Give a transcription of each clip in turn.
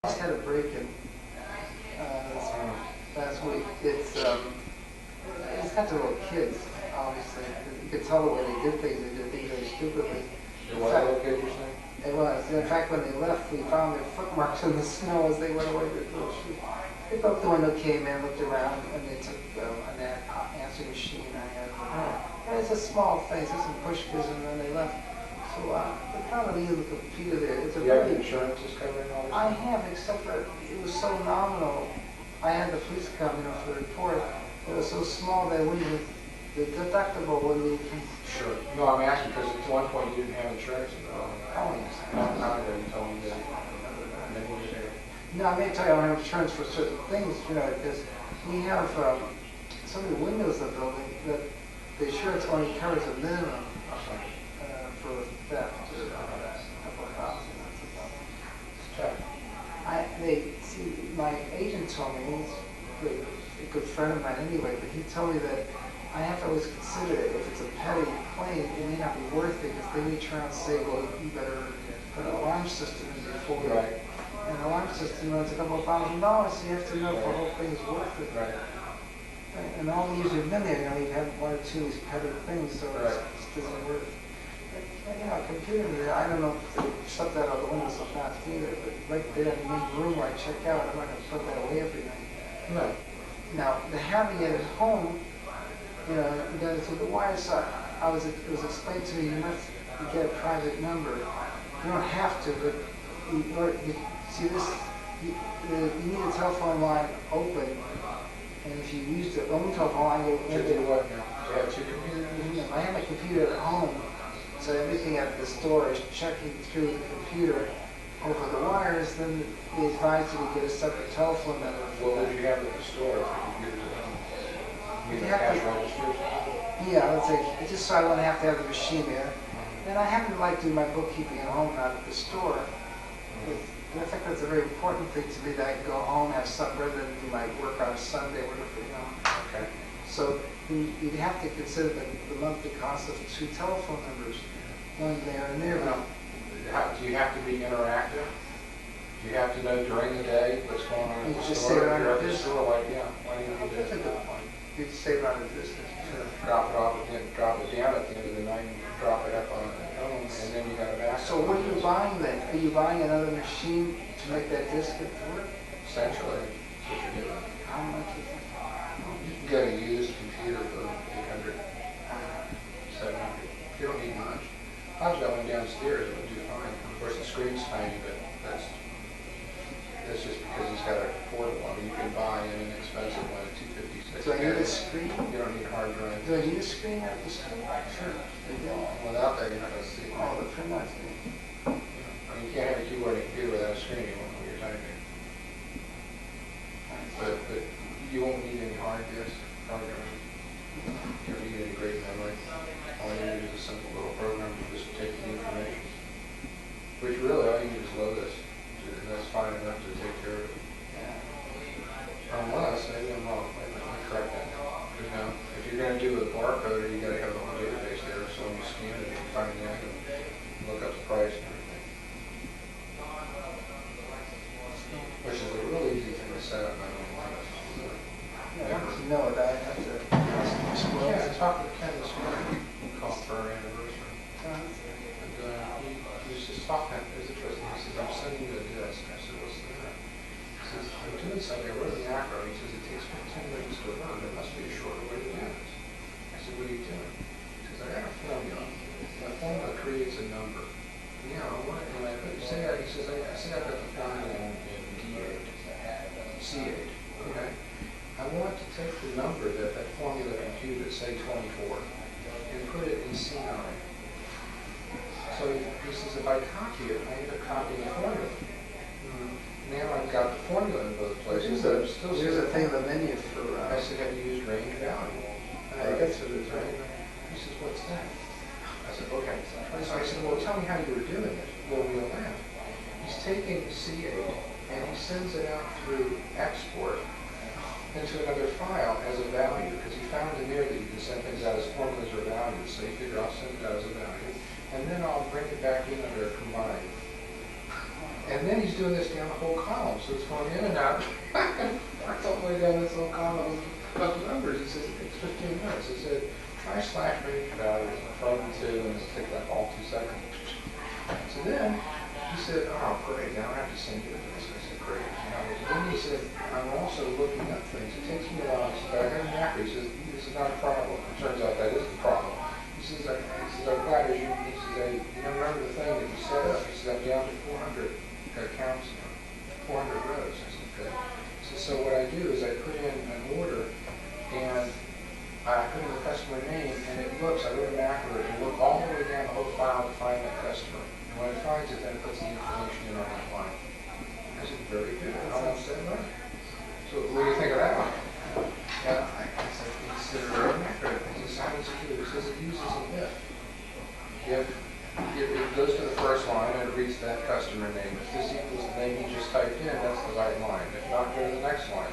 Just had a break-in last week. It's got the little kids, obviously. You could tell the way they did things. They did things very stupidly. There were little kids, you're saying? It was. In fact, when they left, we found their footmarks in the snow as they went away with little shoes. They broke the window, came in, looked around, and they took an answering machine I had. And it's a small thing. It's just some push kids, and then they left. So they probably use the computer there. It's a you have insurance is covering all this? I have, except that it was so nominal. I had the police come, for the report. It was so small that the deductible wouldn't even. Sure. No, I'm asking because at one point you didn't have insurance in the building. Oh, yes. A long time ago you told me that. No, I may tell you I don't have insurance for certain things, because we have so many windows in the building that the insurance only covers a minimum for theft. My agent told me, he's a good friend of mine anyway, but he told me that I have to always consider it. If it's a petty claim, it may not be worth it because they may turn around and say, well, you better put an alarm system in before. Right. And an alarm system runs a couple of $1,000, so you have to know if the whole thing is worth it. Right. And all the years you've been there, you have one or two of these petty things, so right. It just isn't worth it. Computer meter, I don't know if they shut that out the window so fast either, but right there in the main room where I check out, I'm not going to put that away every night. No. Now, the having it at home, you got it through the wire, so it was explained to me, you must get a private number. You don't have to, but you see this, you need a telephone line open, and if you use the own telephone line, you do what now? Do you have two computers? I have my computer at home. So everything at the store is checking through the computer over the wires, then they advise you to get a separate telephone number. What would you have at the store if the computers at home? You mean the cash registers? Yeah, let's say, just so I wouldn't have to have the machine there. And I happen to like doing my bookkeeping at home, not at the store. And I think that's a very important thing to me, that I can go home, have some, rather than do my work on a Sunday, whatever, Okay. So you'd have to consider the monthly cost of two telephone numbers. One there and there. Now, do you have to be interactive? Do you have to know during the day what's going on at the just store? Say it on You're at the the store, why do you need That's a to good point. You can save it on the distance. Sure. Drop it off, drop it down at the end of the night, and drop it up on the home, and then you got a back. So what are you buying then? Are you buying another machine to make that diskette work? Essentially, that's what you're doing. How much is it? You can get a used computer for $800, $700. You don't need much. If I was going downstairs, it would do fine. Of course, the screen's tiny, but that's just because he's got a portable one. You can buy an inexpensive one at $256. Do I need a screen? You don't need a hard drive. Do I need a screen at the store? Sure. Without that, you're not going to see it. Oh, the printout screen. I mean, you can't have a keyboard and a computer without a screen. You won't know what you're typing. But you won't need any hard disk, hard drive. You don't need any great memory. All you need is a simple little program to just take the information. Which really, all you need is Lotus. And that's fine enough to take care of it. Unless, maybe I'm wrong. Let me correct that. Because now, if you're going to do a barcode, you got to have the whole database there. So when you scan it, you can find the item, look up the price and everything. Which is a real easy thing to set up. I don't know. No, I have to ask my school. Yeah, I talked with Ken this morning. Called for our anniversary. And he was just talking, it was interesting. He says, I'm sending you a disc. I said, what's the matter? He says, I'm doing something. I wrote in the Ahron. He says, it takes 15 minutes to run. There must be a shorter way to do this. I said, what are you doing? He says, I got a formula. And the formula creates a number. Yeah, and I say, he says, I say I've got the formula in D8, C8, okay? I want to take the number that formula computed, say 24, and put it in C9. So he says, if I copy it, I end up copying the formula. Now I've got the formula in both places. There's a thing in the menu for... I said, have you used range value? I guess it is, right? He says, what's that? I said, okay. So I said, well, tell me how you were doing it. Well, we'll laugh. He's taking C8 and he sends it out through export into another file as a value, because he found in there that you can send things out as formulas or values. So you figure I'll send it out as a value, and then I'll bring it back in under a combined. And then he's doing this down the whole column, so it's going in and out. It's all the way down this whole column of numbers. He says it takes 15 minutes. He said, try slash make value from 2, and it'll take like all 2 seconds. So then he said, oh, great, now I have to send you this. I said, great. Then he said, I'm also looking up things. It takes me a while. But I got a macro. He says, this is not a problem. It turns out that is the problem. He says, I'm glad as you, he says, you don't remember the thing that you set up. He says, I'm down to 400 accounts, 400 rows. I said, okay. He says, so what I do is I put in an order, and I put in the customer name, and it looks, I go to macro, and look all the way down the whole file to find that customer. And when it finds it, then it puts the information in on that line. I said, very good. How long does that run? So what do you think of that one? Yeah, I said, he said, very accurate. He says, how does it do? He says, it uses an if. If it goes to the first line and it reads that customer name. If this equals the name you just typed in, that's the right line. If not, go to the next line.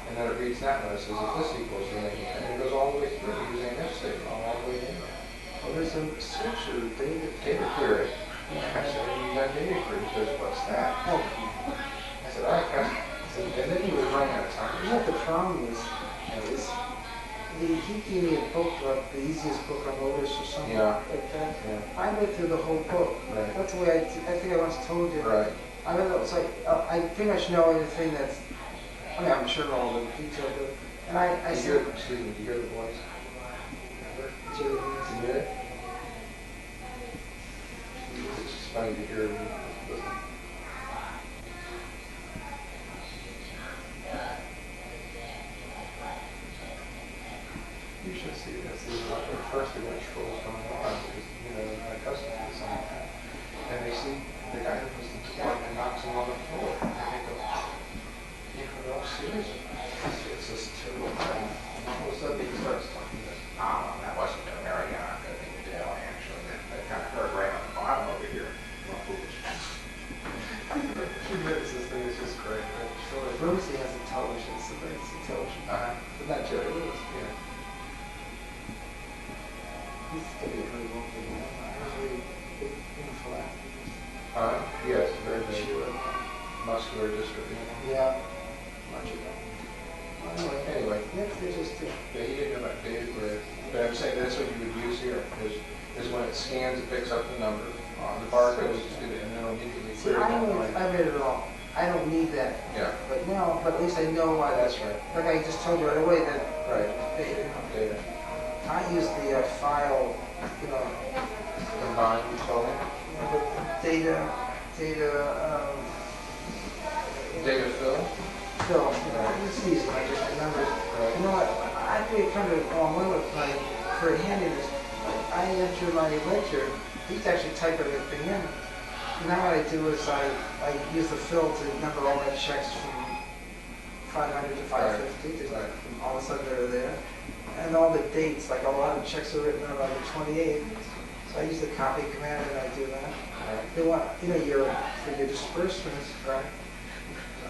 And then it reads that one. It says, if this equals the name, and it goes all the way through using an if statement all the way down. Well, there's a switcher, Data query. I said, you got data query. He goes, what's that? Oh. I said, all right, customer. And then he was running out of time. You know what the problem is he gave me a book, like the easiest book on Lotus or something like that. Yeah. I read through the whole book. Right. That's the way I think I once told you. Right. I read it, it's like, I pretty much know everything that's, I mean, I'm sure all the detail, but, and I said, Excuse me, do you hear the voice? Did you hear it? It's just funny to hear him listen. You should see this. These are the first electricals going on because, you know, they're not accustomed to something like that. And they see the guy who opens the door and knocks him on the floor. And they go, you know, they're all serious. It's this terrible thing. And all of a sudden he starts talking this, that wasn't a very good thing to do, actually. That kind of hurt right on the bottom over here. Well, foolish. She admits this thing is just great. Sure. Rosie has a television, it's a television. But not Jerry Lewis. Yeah. He's going to be a very wealthy man. Very big philanthropist. Yes, very big. Sure. Muscular dystrophy. Yeah. Much of that. Anyway. They're just Yeah, he didn't know about data query. But I'm saying that's what you would use here, is when it scans, it picks up the number. The barcode is good, and then it'll immediately See, clear it. I read it all. I don't need that. Yeah. But now, but at least I know why. That's right. Like I just told you right away that. Right. Data. Data. I use the file, you know. Combined, you told me? Data Data fill? It's easy, I just remember. Right. You know what, I really come to a long way with my, for handiness. I enter my ledger, I used to actually type everything in. Now what I do is I use the fill to number all my checks from 500 to 550, Right. all of a sudden they're there. And all the dates, like a lot of checks are written out on the 28th. So I use the copy command and I do that. Right. They want, you know, for your disbursements, right?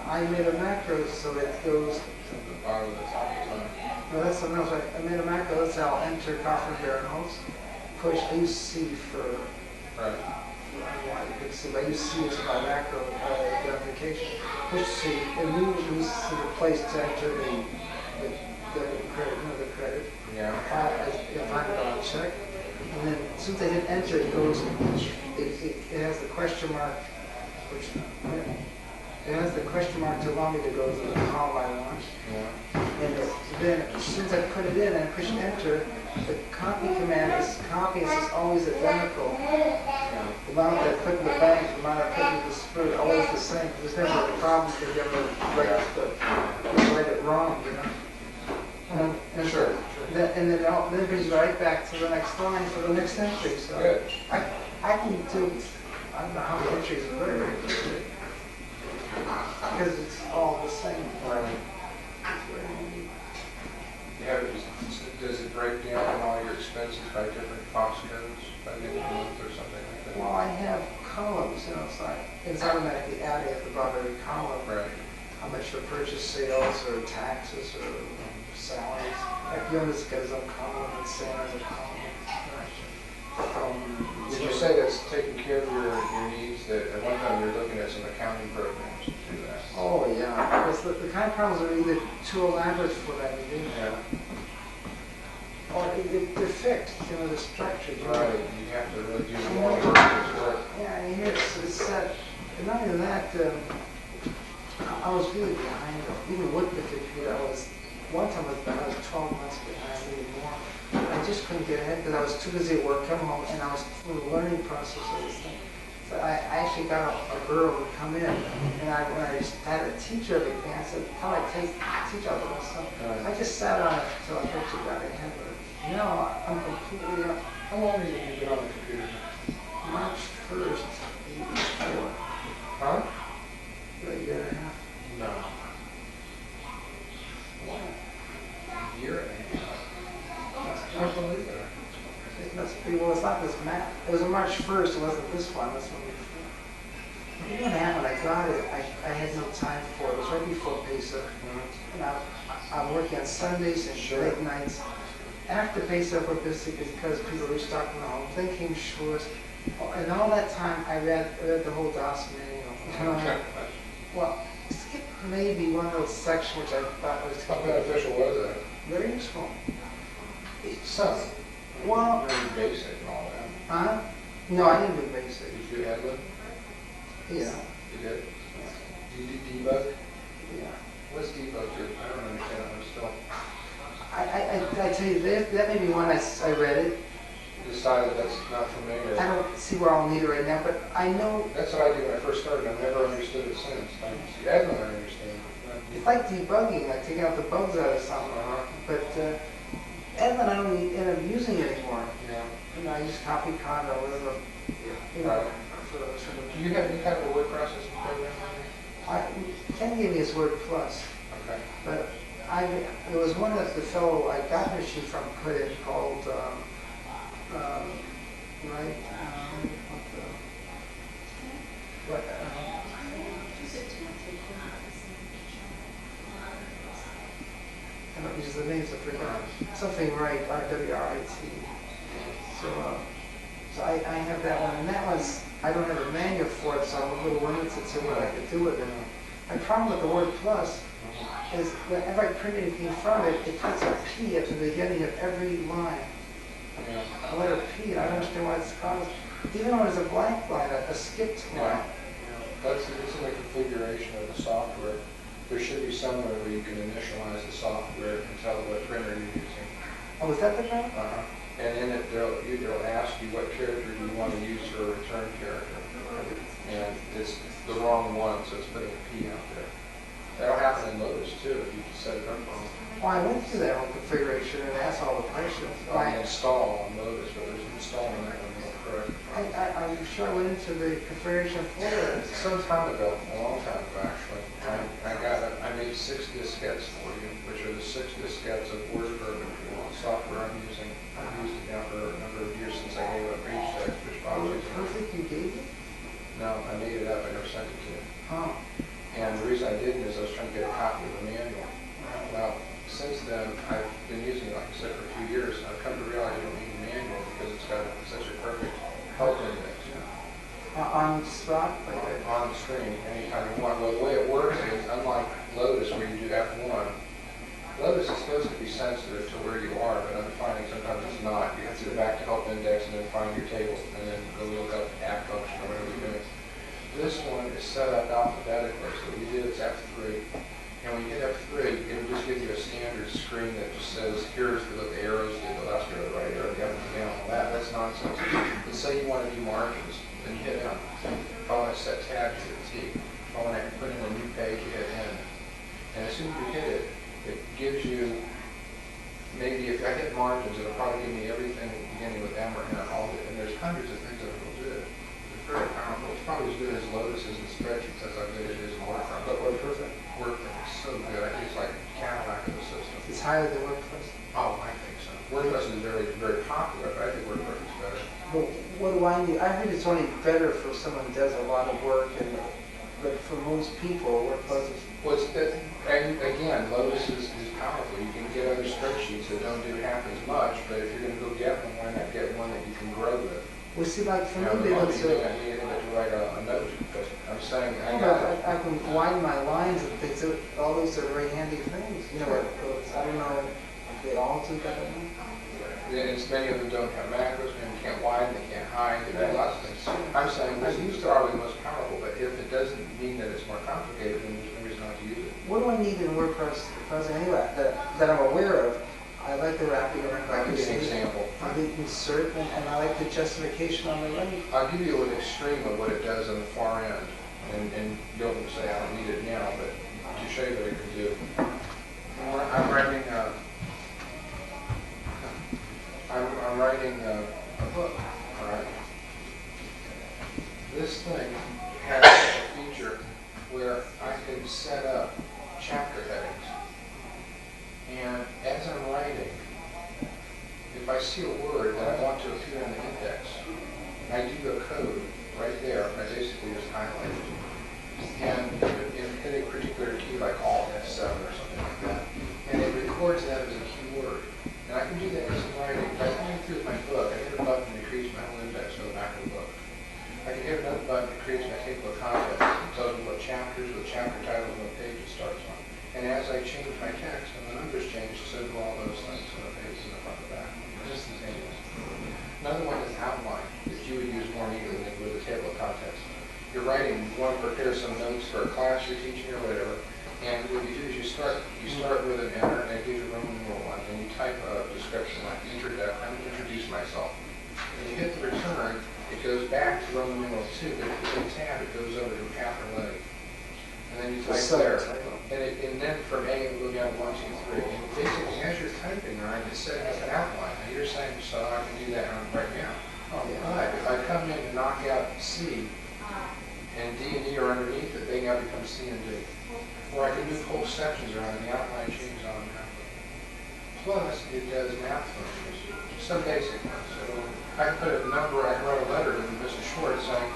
I made a macro so that it goes. The bottom of the top of the line. No, that's something else. I made a macro. That's how I'll enter Kaufman Barinholtz. Push. I use C for. Right. I don't know why you could see, but I use C as my macro identification. Push C, and move to the place to enter the debit credit, the credit. Yeah. If I find it on a check, and then as soon as I hit enter, it goes. It has the question mark, which. It has the question mark to allow me to go to the column I want. Yeah. And then as soon as I put it in and I push enter, the copy command is always identical. Yeah. The amount that I put in the bank, the amount I put in the spirit, always the same. There's never a problem if you ever write it wrong, you know. And Sure. Then it brings you right back to the next line for the next entry. So Good. I can do, I don't know how many entries are very, very good. Because it's all the same. Right. Yeah, does it break down all your expenses by different cost codes, by the end of the month or something like that? Well, I have columns, you know, so it's automatically adding at the bottom of every column. Right. How much for purchase sales or taxes or salaries. Like Jonas got his own column and Sam has a column. Did you say that's taking care of your needs, that at one time you were looking at some accounting programs to do that? Oh, yeah. Because the kind of problems are either too elaborate for that to do. Yeah. Or they're fixed, you know, the structure. Right, you have to really do more work to work. Yeah, and it's set. And not only that, I was really behind. Even with the computer, one time I was 12 months behind, maybe more. I just couldn't get ahead because I was too busy at work, come home, and I was in the learning process of this thing. So I actually got a girl to come in, and when I had to teach her everything, I said, how do I teach all of this stuff? I just sat on it until I actually got ahead of it. Now I'm completely up. How long have you been on the computer? March 1st, 84. Huh? A year and a half. No. What? A year and a half? I can't believe it. That's pretty well. It's not this map. It was on March 1st. It wasn't this one. This one before. You know what happened? I got it. I had no time for it. It was right before Pesach. And I'm working on Sundays and late nights. After Pesach, we're busy because people were restocking the home. Then came Shavuos. And all that time, I read the whole DOS manual. Well, skip maybe one little section which I thought was How beneficial was that? very useful. Some. Well, Very basic and all that. huh? No, I didn't do basic. Did you do Edlin? Yeah. You did? Do you do debug? Yeah. What's debug do? I don't understand it myself. I tell you, that may be one I read it. You decided that's not for me? Or? I don't see where I'll need it right now, but I know That's what I did when I first started. I've never understood it since. Edlin I understand. it's like debugging, like taking out the bugs out of something. But Edlin, I don't end up using it anymore. Yeah. You know, I use copy conda or whatever. You know, Right. for those sort of. Do you have any kind of a word processing program? Ken gave me his Word Plus, Okay. but there was one that the fellow I got the sheet from put in called, I don't use the names, I forgot. Something right, RWRIT. So I have that one, and that one's, I don't have a manual for it, so I'm a little limited to what I could do with it. My problem with the Word Plus is whenever I print anything from it, it puts a P at the beginning of every line. Yeah. A letter P, and I don't understand why it's caused. Even when there's a blank line, a skipped line. It's in the configuration of the software. There should be somewhere where you can initialize the software and tell it what printer you're using. Oh, is that the problem? And in it, they'll ask you what character do you want to use for a return character. And it's the wrong one, so it's putting a P out there. That'll happen in Lotus too if you set it up wrong. Well, I went through that whole configuration and asked all the questions. Install on Lotus, but there's installing that one correct. I'm sure I went into the configuration folder. Some time ago, a long time ago actually, I made 6 diskettes for you, which are the 6 diskettes of Word Urban software I'm using. I've used it now for a number of years since I gave up HText, which bothers me. Perfect, you gave it? No, I made it up, I never sent it to you. Oh. And the reason I didn't is I was trying to get a copy of the manual. Well, since then, I've been using it, like I said, for a few years. I've come to realize I don't need a manual because it's got such a perfect help index. On the spot? On the screen, anytime you want. Well, the way it works is, unlike Lotus where you do F1, Lotus is supposed to be sensitive to where you are, but I'm finding sometimes it's not. You have to go back to help index and then find your table and then go look up the app function or whatever you're doing. This one is set up alphabetically, so what you do is F3. And when you hit F3, it will just give you a standard screen that just says, here's what the arrows did, the left arrow, the right arrow, the up and down, all that. That's nonsense. But say you want to do margins, then you hit N. If I want to set tabs, you hit T. If I want to put in a new page, you hit N. And as soon as you hit it, it gives you, maybe if I hit margins, it'll probably give me everything beginning with M or N, all of it. And there's hundreds of things that it will do. It's very powerful. It's probably as good as Lotus is in spreadsheets. That's how good it is in WordPress. But WordPress is so good. I think it's like a Cadillac of the system. It's higher than WordPress? Oh, I think so. WordPress is very, very popular, but I think WordPress is better. But what do I need? I heard it's only better for someone who does a lot of work, but for most people, WordPress is... And again, Lotus is powerful. You can get other spreadsheets that don't do half as much, but if you're going to go get one, why not get one that you can grow with? Well, see, like for You me, know, they you look need so. to write a note, but I'm saying, I can widen my lines and things. All those are very handy things. You know, I don't know if they all do that. many of them don't have macros, and you can't widen, they can't hide, they do lots of things. I'm saying this is probably the most powerful, but if it doesn't mean that it's more complicated, then there's no reason not to use it. What do I need in WordPress anyway that I'm aware of? I like the wrapping around. I'll give you an example. I like the insert, and I like the justification on the right. I'll give you an extreme of what it does on the far end, and you'll say I don't need it now, but to show you what it can do. I'm writing a book, all right? This thing has a feature where I can set up chapter headings. And as I'm writing, if I see a word that I want to appear in the index, I do a code right there. I basically just highlight it. And hit a particular key like Alt F7 or something like that. And it records that as a keyword. And I can do that as I'm writing. If I'm going through my book, I hit a button that creates my whole index on the back of the book. I can hit another button that creates my table of contents. It tells me what chapters, what chapter titles, and what page it starts on. And as I change my text and the numbers change, so do all those things on the pages in the front and back. It's instantaneous. Another one is outline that you would use more immediately than with a table of contents. You're writing, you want to prepare some notes for a class you're teaching or whatever, and what you do is you start with an enter, and it gives you Roman numeral 1, and you type a description like introduce myself. And you hit the return, it goes back to Roman numeral 2, but if you hit tab, it goes over to a capital A. And then you type there. And then from A, it will go down to 1, 2, 3. And basically, as you're typing, right, it's setting up an outline. Now you're saying, so I can do that right now. Oh, but if I come in and knock out C, and D and E are underneath it, they now become C and D. Or I can move whole sections around, and the outline changes automatically. Plus, it does math functions, some basic ones. So I can put a number, I can write a letter to Mrs. Short saying,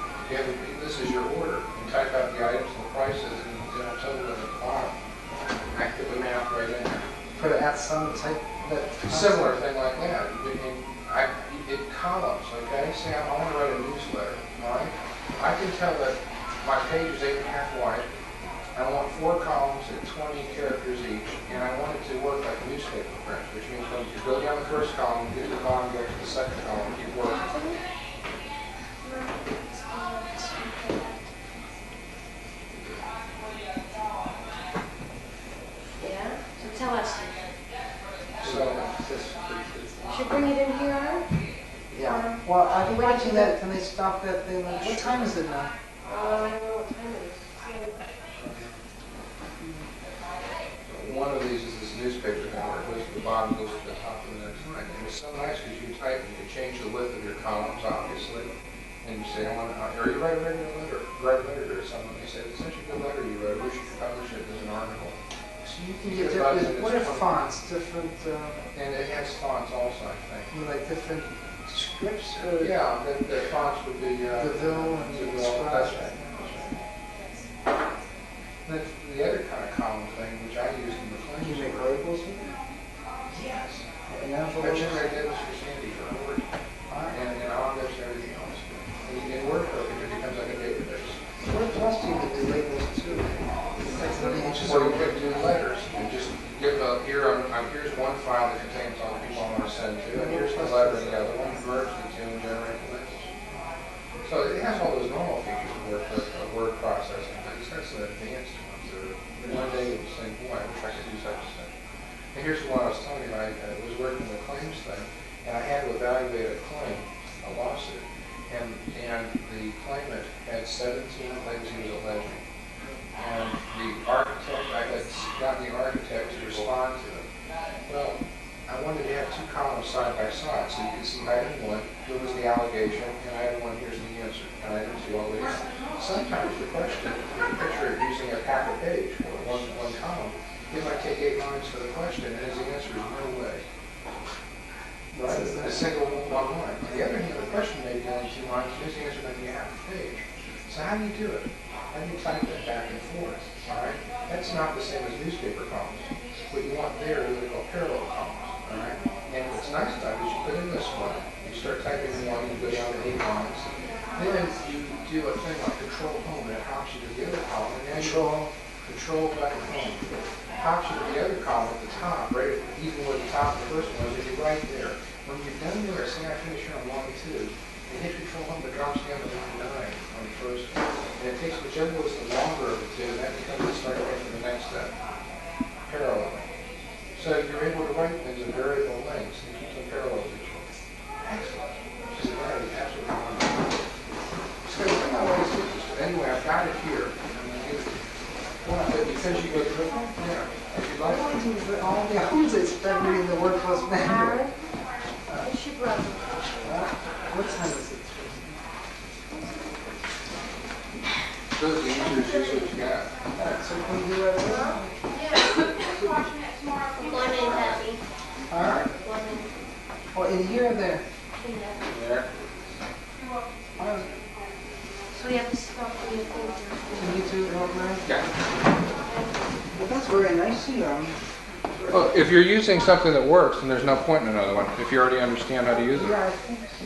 this is your order, and type out the items and the prices, and I'll tell them at the bottom. I put the math right in there. Put it at some type that. Similar thing like that. It columns, okay? Say I want to write a newsletter, all right? I can tell that my page is 8.5 wide. I want 4 columns at 20 characters each, and I want it to work like a newspaper print, which means when you go down the first column, get to the bottom, go to the second column, keep working. Yeah? So tell us. So, Should bring it in here, Ahron? Yeah. Well, I've been watching that. Can they stop that thing? What time is it now? I don't know what time it is. one of these is this newspaper thing where it goes to the bottom, goes to the top of the next line. And it's so nice because you can type, you can change the width of your columns, obviously. And you say, or you write a regular letter, write a letter to someone. They say, it's such a good letter you wrote, I wish you could publish it as an article. So you can get different, what are fonts, different, and it has fonts also, I think. like different scripts? Or Yeah, the fonts would be, DeVille and DeVille, that's right. Then the other kind of column thing, which I use in the Can you claims. make labels with it? Yes. And I envelopes? generate labels for Sandy for Word, and envelopes and everything else. And you can work with it, it becomes like a database. WordPress you can do labels too. That's really interesting. Or you could do letters and just give here's one file that contains all the people I want to send to, and here's the letter and the other one, merge the two and generate the labels. So it has all those normal features of word processing, but it's got some advanced ones that are, one day you'll say, boy, I wish I could do such and such. And here's what I was telling you, I was working the claims thing, and I had to evaluate a claim, a lawsuit, and the claimant had 17 things he was alleging. And the architect, I had gotten the architect to respond to them. Well, I wanted to have 2 columns side by side, so you can see item 1, here was the allegation, and item 1, here's the answer, and item 2, all the way down. Sometimes the question, the picture using a pack of page, or one column, it might take 8 lines for the question, and his answer is no way. Right? A single one line. On the other hand, the question may be only 2 lines, and his answer might be half a page. So how do you do it? How do you type that back and forth? All right? That's not the same as newspaper columns. What you want there is what we call parallel columns. All right? And what's nice about it is you put in this one, you start typing one, you go down to 8 lines. Then you do a thing like Control Home, and it hops you to the other column. And now Control button Home. Hops you to the other column at the top, right? Even where the top of the first one is, and you're right there. When you're done there, say I finish here on line 2, and hit Control Home, it drops down to line 9 on the first one. And it takes whichever was the longer of the two, and that becomes the start point for the next step. Parallel. So you're able to write things in variable lengths and keep them parallel to each other. Excellent. Just that is absolutely wonderful. So the thing I always do is, anyway, I've got it here. I'm going to give it to you. But because you go through it, yeah. If you'd like to. All the hours I spent reading the workforce manual. Ahron, it's your brother. What time is it? So the answer is just what you got. So can we do that again? One in Happy. All right. One in Well, in here or there? Tina. There. All right. So we have to stop for your folder. Can you two help me? Yeah. Well, that's very nice of you. Well, if you're using something that works, then there's no point in another one, if you already understand how to use it. Yeah, I think so.